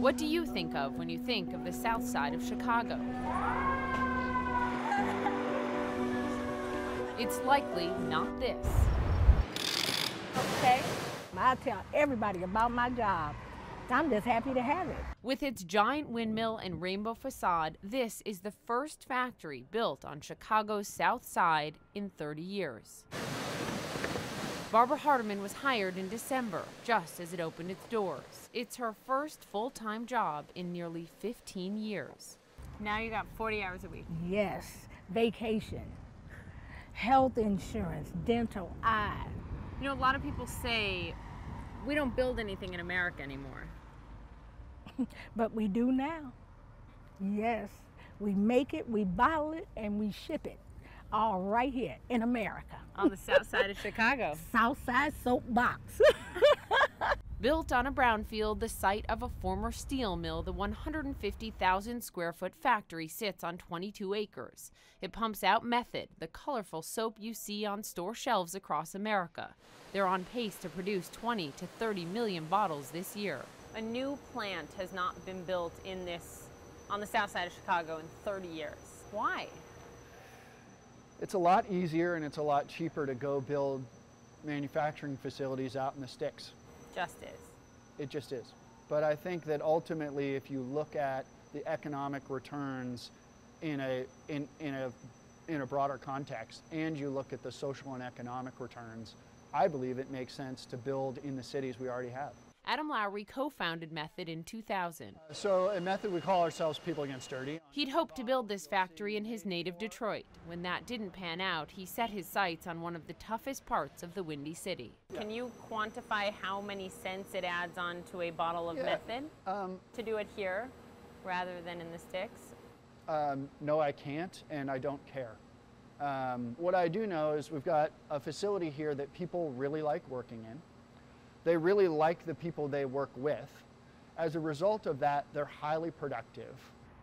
What do you think of when you think of the south side of Chicago? It's likely not this. Okay. I tell everybody about my job. I'm just happy to have it. With its giant windmill and rainbow facade, this is the first factory built on Chicago's south side in 30 years. Barbara Haradman was hired in December, just as it opened its doors. It's her first full-time job in nearly 15 years. Now you got 40 hours a week. Yes, vacation, health insurance, dental, eye. You know, a lot of people say we don't build anything in America anymore. But we do now. Yes, we make it, we bottle it, and we ship it. All right here in America. On the south side of Chicago. South side soapbox. Built on a brownfield, the site of a former steel mill, the 150,000 square foot factory sits on 22 acres. It pumps out Method, the colorful soap you see on store shelves across America. They're on pace to produce 20 to 30 million bottles this year. A new plant has not been built on the south side of Chicago in 30 years. Why? It's a lot easier and it's a lot cheaper to go build manufacturing facilities out in the sticks. Just is. It just is. But I think that ultimately, if you look at the economic returns in a broader context, and you look at the social and economic returns, I believe it makes sense to build in the cities we already have. Adam Lowry co-founded Method in 2000. So at Method, we call ourselves People Against Dirty. He'd hoped to build this factory in his native Detroit. When that didn't pan out, he set his sights on one of the toughest parts of the Windy City. Can you quantify how many cents it adds on to a bottle of Method to do it here rather than in the sticks? No, I can't, and I don't care. What I do know is we've got a facility here that people really like working in. They really like the people they work with. As a result of that, they're highly productive.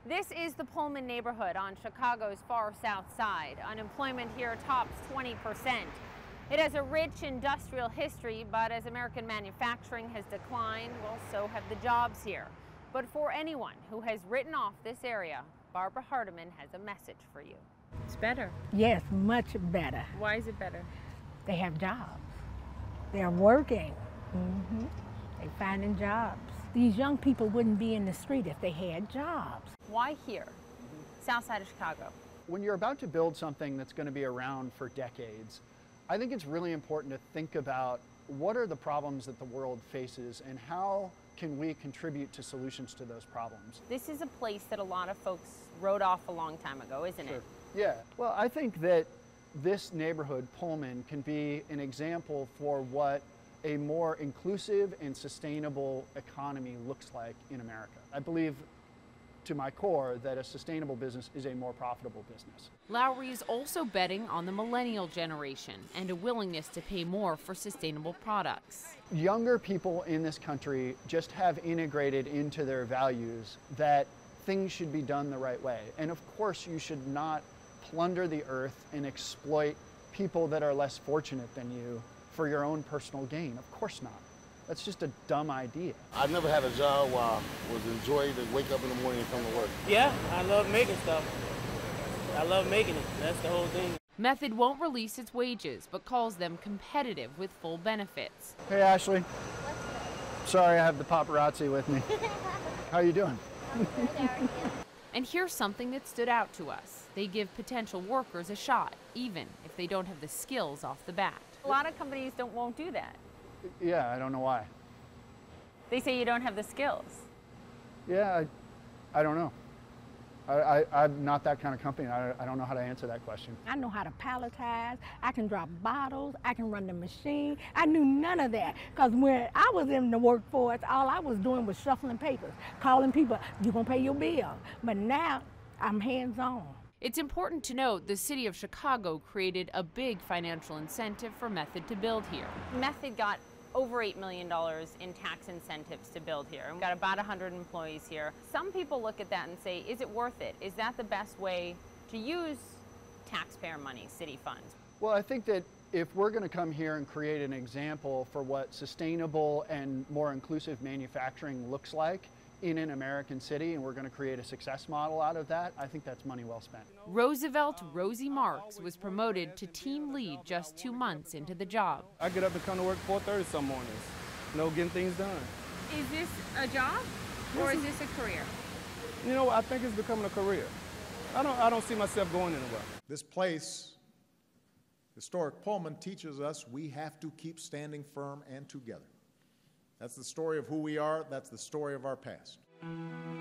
This is the Pullman neighborhood on Chicago's far south side. Unemployment here tops 20%. It has a rich industrial history, but as American manufacturing has declined, well, so have the jobs here. But for anyone who has written off this area, Barbara Haradman has a message for you. It's better. Yes, much better. Why is it better? They have jobs. They're working. They're finding jobs. These young people wouldn't be in the street if they had jobs. Why here? South side of Chicago. When you're about to build something that's going to be around for decades, I think it's really important to think about what are the problems that the world faces and how can we contribute to solutions to those problems. This is a place that a lot of folks wrote off a long time ago, isn't it? Yeah. Well, I think that this neighborhood, Pullman, can be an example for what a more inclusive and sustainable economy looks like in America. I believe to my core that a sustainable business is a more profitable business. Lowry is also betting on the millennial generation and a willingness to pay more for sustainable products. Younger people in this country just have integrated into their values that things should be done the right way. And of course, you should not plunder the earth and exploit people that are less fortunate than you for your own personal gain. Of course not. That's just a dumb idea. I never had a job where I was enjoyed to wake up in the morning and come to work. Yeah, I love making stuff. I love making it. That's the whole thing. Method won't release its wages, but calls them competitive with full benefits. Hey, Ashley. Sorry, I have the paparazzi with me. How you doing? And here's something that stood out to us. They give potential workers a shot, even if they don't have the skills off the bat. A lot of companies won't do that. Yeah, I don't know why. They say you don't have the skills. Yeah, I don't know. I'm not that kind of company. I don't know how to answer that question. I know how to palletize. I can drop bottles. I can run the machine. I knew none of that because when I was in the workforce, all I was doing was shuffling papers, calling people, you gonna pay your bill. But now I'm hands-on. It's important to note the city of Chicago created a big financial incentive for Method to build here. Method got over $8 million in tax incentives to build here. We've got about 100 employees here. Some people look at that and say, is it worth it? Is that the best way to use taxpayer money, city funds? Well, I think that if we're going to come here and create an example for what sustainable and more inclusive manufacturing looks like in an American city and we're going to create a success model out of that, I think that's money well spent. Roosevelt Rosie Marks was promoted to team lead just 2 months into the job. I get up to come to work 4:30 some mornings, getting things done. Is this a job or is this a career? I think it's becoming a career. I don't see myself going anywhere. This place, historic Pullman, teaches us we have to keep standing firm and together. That's the story of who we are. That's the story of our past.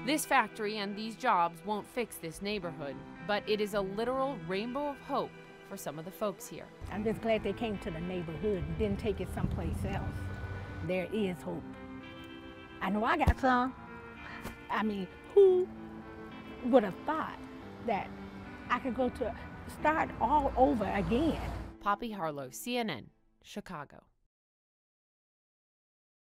This factory and these jobs won't fix this neighborhood, but it is a literal rainbow of hope for some of the folks here. I'm just glad they came to the neighborhood and didn't take it someplace else. There is hope. I know I got some. I mean, who would have thought that I could go to start all over again? Poppy Harlow, CNN, Chicago.